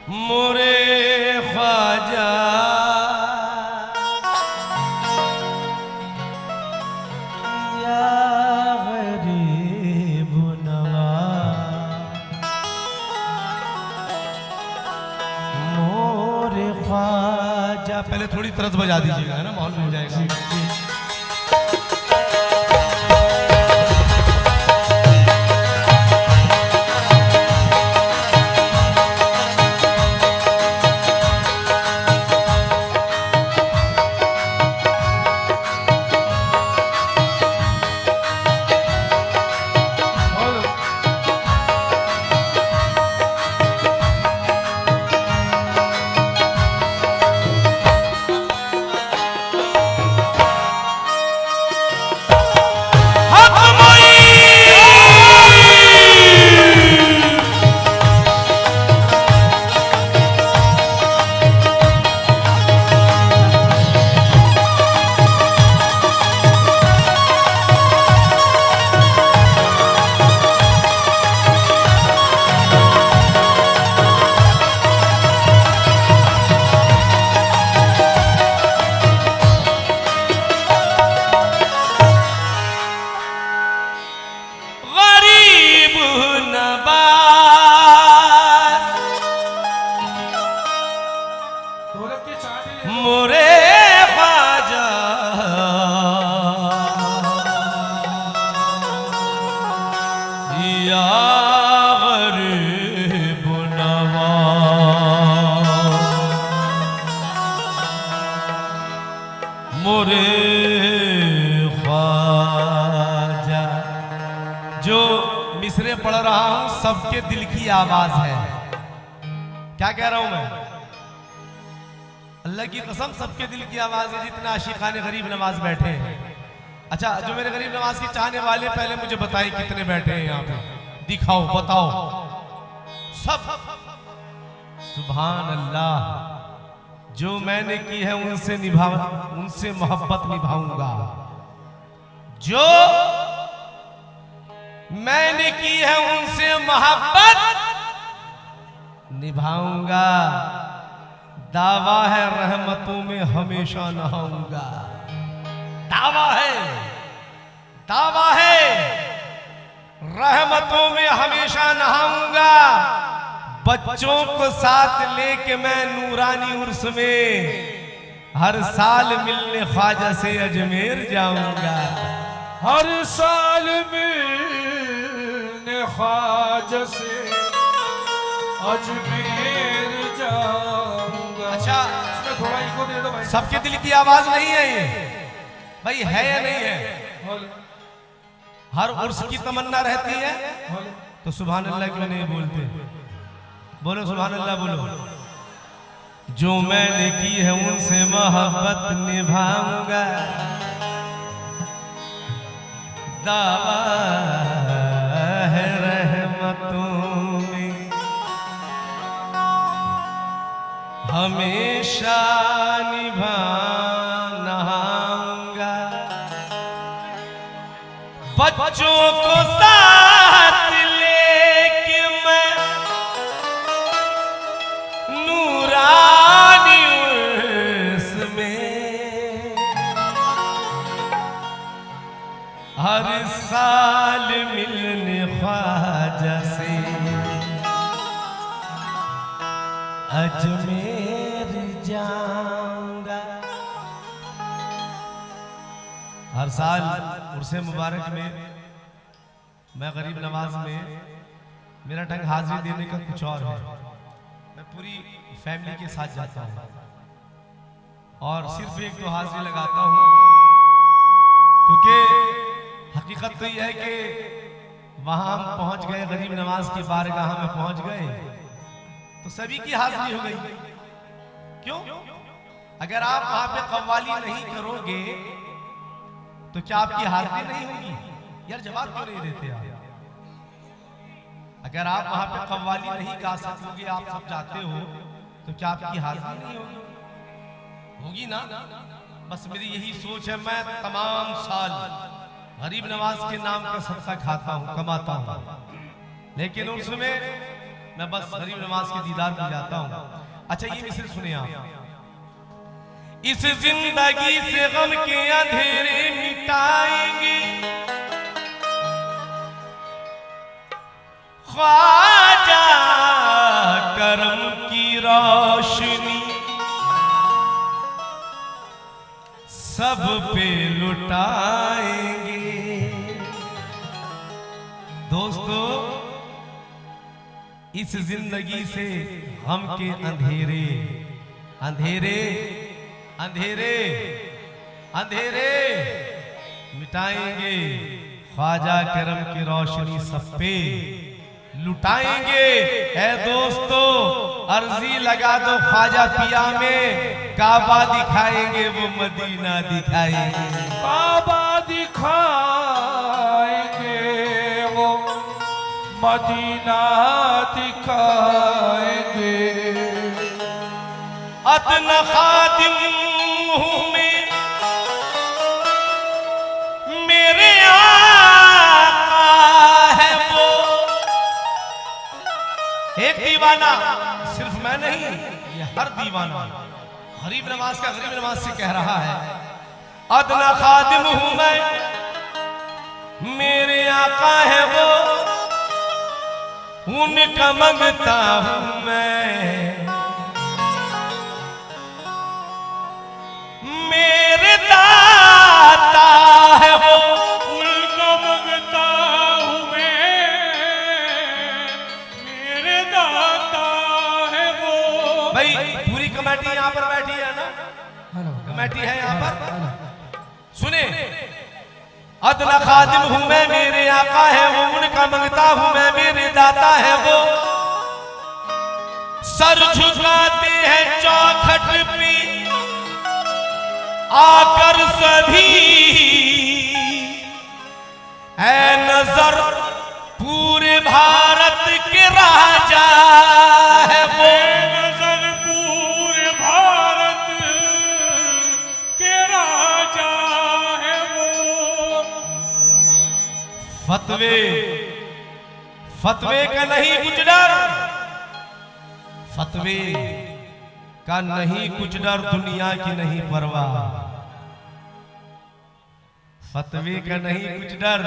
मोरे ख्वाजा या गरीब नवाज, मोरे ख्वाजा। पहले थोड़ी तरस बजा दीजिएगा, है ना, माहौल हो जाएगा। मोरे ख्वाजा या गरीब नवाज, मोरे ख्वाजा। जो मिसरे पढ़ रहा हूं सबके दिल की आवाज है। क्या कह रहा हूं मैं? अल्लाह की कसम सबके दिल की आवाज है, जितना आशिकाने गरीब नवाज बैठे हैं। अच्छा, जो मेरे गरीब नवाज के चाहने वाले पहले मुझे बताएं कितने बैठे हैं यहाँ पे, दिखाओ, बताओ सब। सुभान अल्लाह। जो मैंने की है उनसे उनसे मोहब्बत निभाऊंगा। जो मैंने की है उनसे मोहब्बत निभाऊंगा। दावा है रहमतों में हमेशा नहाऊंगा। दावा है, दावा है, रहमतों में हमेशा नहाऊंगा। बच्चों को साथ लेके मैं नूरानी उर्स में हर साल मिलने ख्वाजा से अजमेर जाऊंगा। हर साल मिलने ख्वाजा से अजमेर जाऊंगा। अच्छा, इसमें थोड़ा इको दे दो भाई। सबके दिल की आवाज नहीं है ये भाई, है या नहीं है? हर उर्स की तमन्ना रहती है, तो सुभान अल्लाह क्यों नहीं बोलते? बोलो सुभान अल्लाह, बोलो। जो मैंने की है उनसे मोहब्बत निभाऊंगा। दावा है रहमतों में हमेशा निभाऊंगा। बच्चों को साथ लेके मैं नूरानी उर्स में हर साल मिलने ख्वाजा से अजमेर जाऊंगा। हर साल उर्से मुबारक में मैं गरीब नवाज में मेरा ढंग हाजिरी देने का कुछ और है। मैं पूरी फैमिली के साथ जाता हूँ और सिर्फ एक दो हाजिरी लगाता हूँ, क्योंकि हकीकत तो यह है कि वहां हम पहुंच गए, गरीब नवाज की बारगाह में पहुंच गए तो सभी की हाजिरी हो गई। क्यों? अगर आप वहां पे कव्वाली नहीं करोगे तो क्या आपकी हाजिरी नहीं होगी? यार जवाब क्यों नहीं देते आप? अगर आप वहां पे कव्वाली नहीं गा सकोगे, आप सब जाते हो, तो क्या आपकी हाजिरी नहीं होगी? होगी ना? बस मेरी यही सोच है। मैं तमाम साल गरीब नवाज के नाम का सदका खाता हूँ, कमाता हूँ, लेकिन उसमें मैं बस गरीब नवाज के दीदार को जाता हूँ। अच्छा ये मिसल सुने आप। इस जिंदगी से गम के अंधेरे मिटाएंगे, ख्वाजा करम की रोशनी सब पे लुटाएंगे। दोस्तों इस जिंदगी से हम के अंधेरे अंधेरे अंधेरे अंधेरे मिटाएंगे, ख्वाजा करम की रोशनी सब पे लुटाएंगे। ऐ दोस्तों अर्जी लगा दो ख्वाजा पिया में, काबा दिखाएंगे वो मदीना दिखाएंगे। काबा दिखाएंगे वो मदीना दिखाएंगे। अदना खादिम हूं मैं, मेरे आका है वो। एक दीवाना, सिर्फ मैं नहीं, ये हर दीवाना गरीब नवाज का गरीब नवाज से कह रहा है। अदना खादिम हूं मैं, मेरे आका है वो, उनका मंगता हूं मैं। मेरे दाता है वो, उनका मंगता हूं मैं। मेरे दाता है वो। भाई पूरी कमेटी यहाँ पर बैठी है ना, कमेटी है यहाँ पर, सुने। अदना खादिम हूं मैं, मेरे आका है वो, उनका मंगता हूं मैं, मेरे दाता है वो। सर झुकाते हैं चौखट पे आकर सभी, ऐ नजर पूरे भारत के राजा है वो। नजर पूरे भारत के राजा है वो। फतवे फतवे का नहीं कुछ डर, फतवे का नहीं कुछ डर, दुनिया की नहीं परवाह। फतवे का नहीं कुछ डर,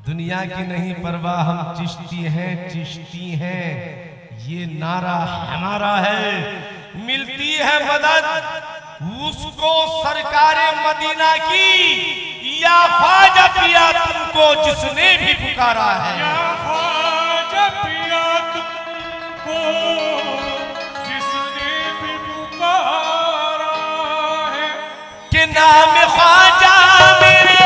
दुनिया की नहीं परवाह। हम चिश्ती हैं, चिश्ती हैं, ये नारा हमारा है। मिलती है मदद उसको सरकारे मदीना की, या ख्वाजा पिया तुमको जिसने भी पुकारा है। या ख्वाजा पिया तुमको जिसने भी पुकारा है। के नाम ख्वाजा मेरे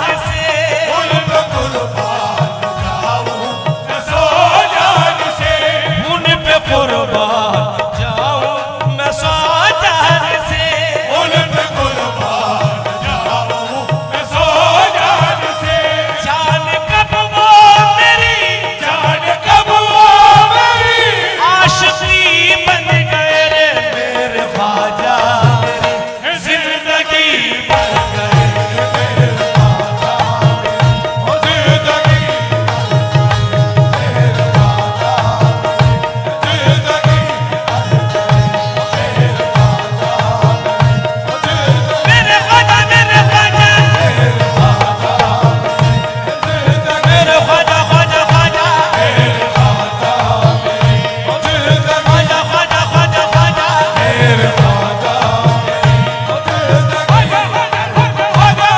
जान से, उन पे कुर्बान जाऊं मैं सौ जान से, उन पे कुर्बान जाऊं मैं सौ जान से, उन पे कुर्बान जाऊं मैं सौ जान से। जान कब वो मेरी जान कब वो मेरी आशिकी बन गए रे मेरे ख्वाजा, मेरी जिंदगी बन गए मेरे ख्वाजा ओ जिंदगी, मेरे ख्वाजा जिंदगी, मेरे ख्वाजा ओ जिंदगी, मेरे ख्वाजा, मेरे ख्वाजा, मेरे ख्वाजा जिंदगी, मेरे ख्वाजा, ख्वाजा, ख्वाजा, मेरे ख्वाजा ओ जिंदगी, ख्वाजा, ख्वाजा, ख्वाजा, ख्वाजा, मेरे ख्वाजा ओ जिंदगी, ख्वाजा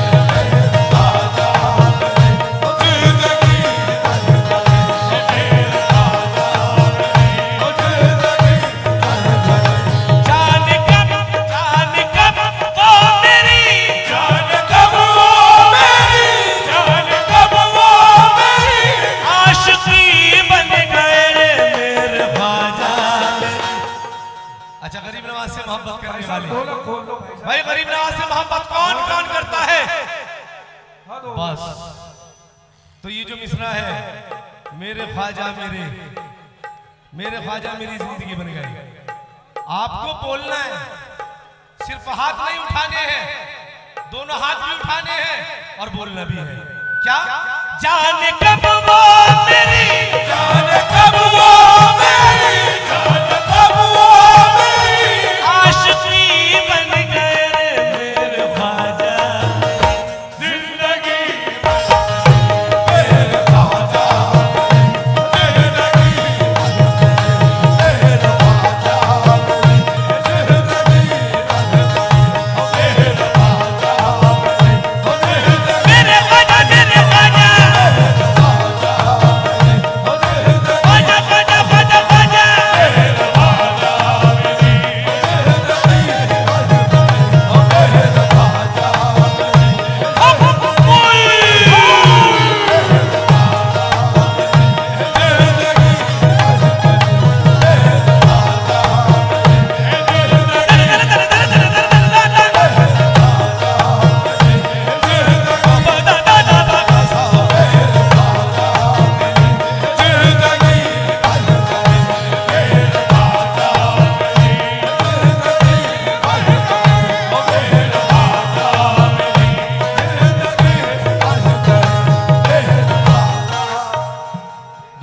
मेरे ख्वाजा ओ जिंदगी, मेरे ख्वाजा ओ जिंदगी, मेरे ख्वाजा ओ जिंदगी। जान कब वो मेरी जान कब वो मेरी, जान कब वो मेरी आशिकी बन गए रे मेरे ख्वाजा। अच्छा, गरीब नवाज से मोहब्बत करने वाले भाई, गरीब नवाज से मोहब्बत कौन कौन करता है? बस तो ये जो मिसरा है, मेरे ख्वाजा मेरे ख्वाजा मेरी जिंदगी बन गई, आपको बोलना है, सिर्फ हाथ नहीं उठाने हैं, दोनों हाथ भी उठाने हैं और बोलना भी है। क्या? जाने कब वो मेरी जान कब वो मेरी, जान कब वो मेरी आशिकी बन गए रे मेरे ख्वाजा, जिंदगी, मेरे ख्वाजा जिंदगी, मेरे ख्वाजा जिंदगी, मेरे ख्वाजा जिंदगी, मेरे ख्वाजा, मेरे ख्वाजा, ख्वाजा, ख्वाजा, ख्वाजा, ख्वाजा,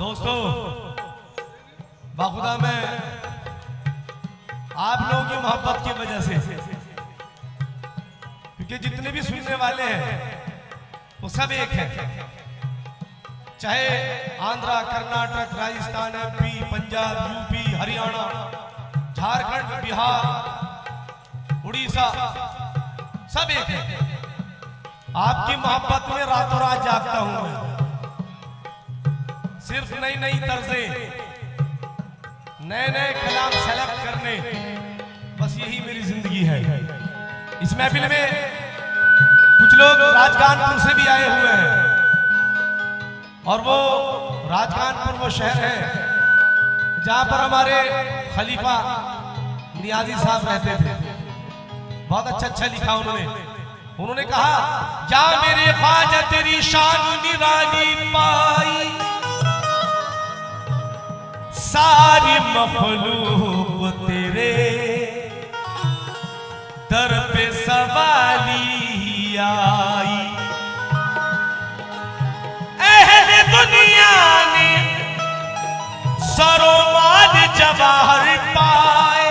दोस्तों, बाखुदा मैं आप लोगों की मोहब्बत की वजह से, क्योंकि जितने भी सुनने वाले हैं वो सब एक हैं, चाहे आंध्रा, कर्नाटक, राजस्थान, एमपी, पंजाब, यूपी, हरियाणा, झारखंड, बिहार, उड़ीसा, सब एक हैं। आपकी मोहब्बत में रातों रात जागता हूं मैं, सिर्फ नई नई तर्जें, नए नए कलाम सेलेक्ट करने, बस यही मेरी जिंदगी है। इस महफिल में कुछ लोग राजकानपुर से भी आए हुए हैं, और वो राजकानपुर वो शहर है जहां पर हमारे खलीफा नियाजी साहब रहते थे। बहुत अच्छा लिखा उन्होंने कहा, जा मेरे ख्वाजा तेरी शान निराली पाई, सारी मखलूक तेरे दर पे सवाली आई, अहले दुनिया ने सरो माल जवाहर पाए,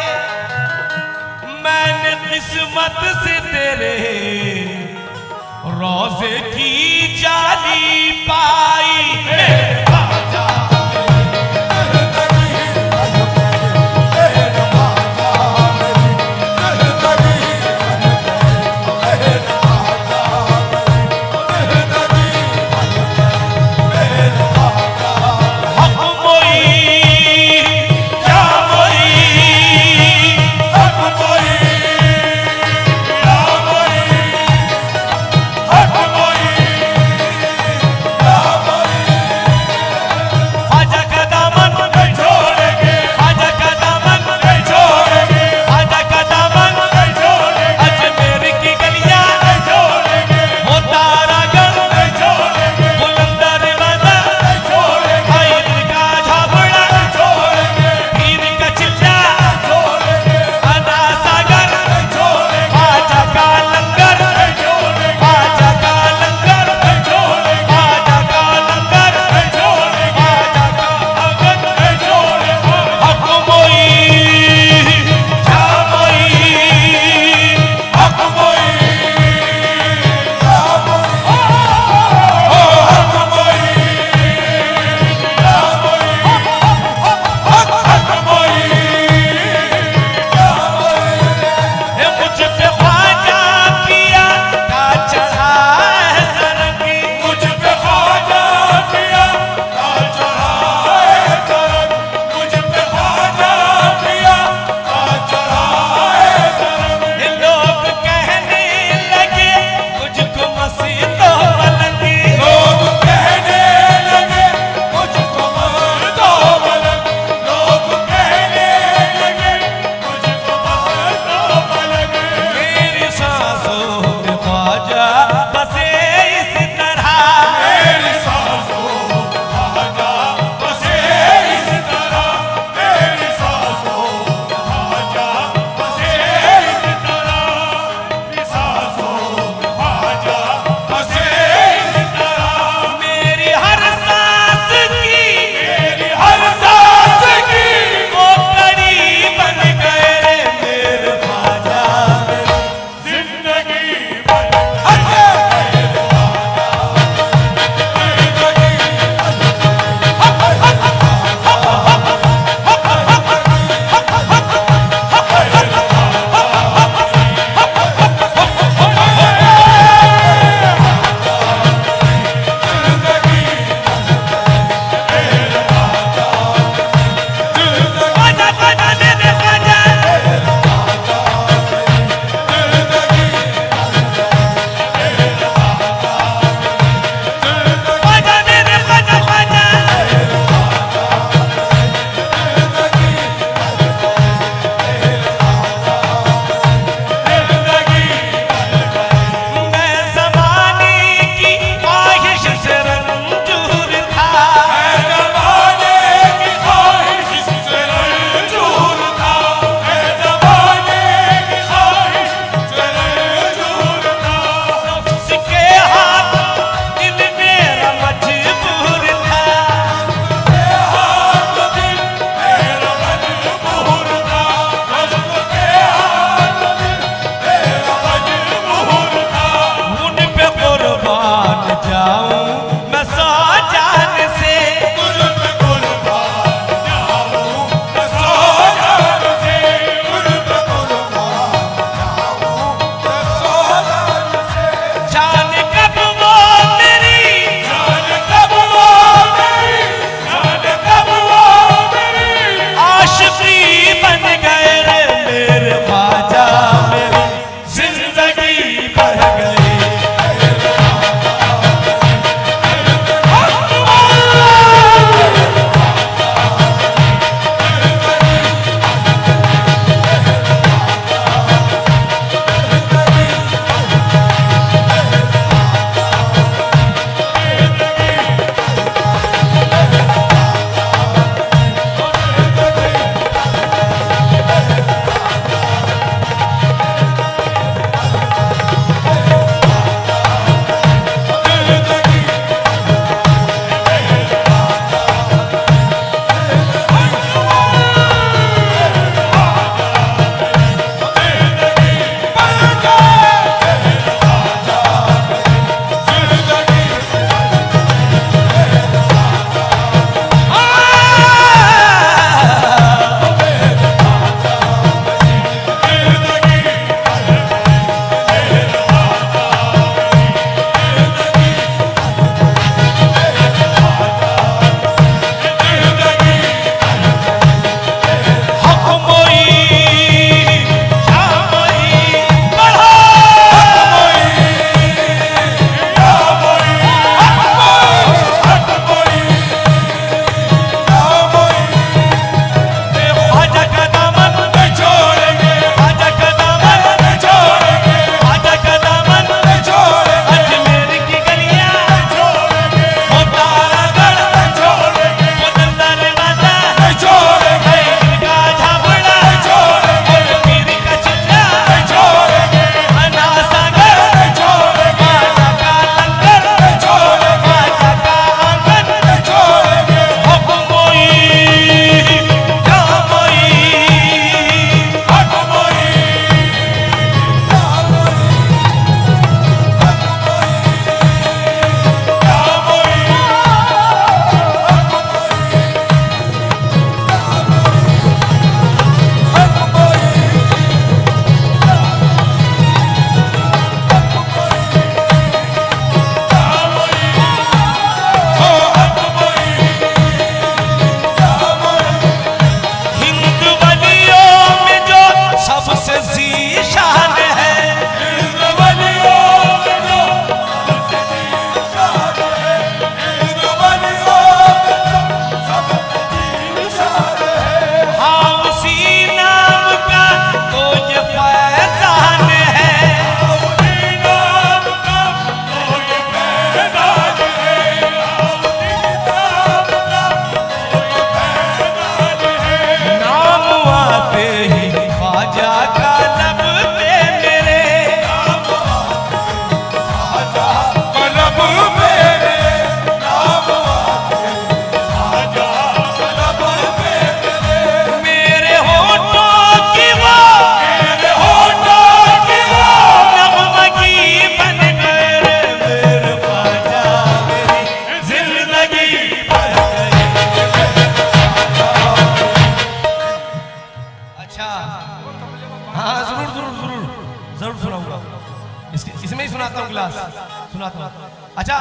मैंने किस्मत से तेरे रोजे की जाली पाई। जरूर सुनाऊंगा। इसमें ही सुनाता हूँ क्लास, सुनाता हूँ। अच्छा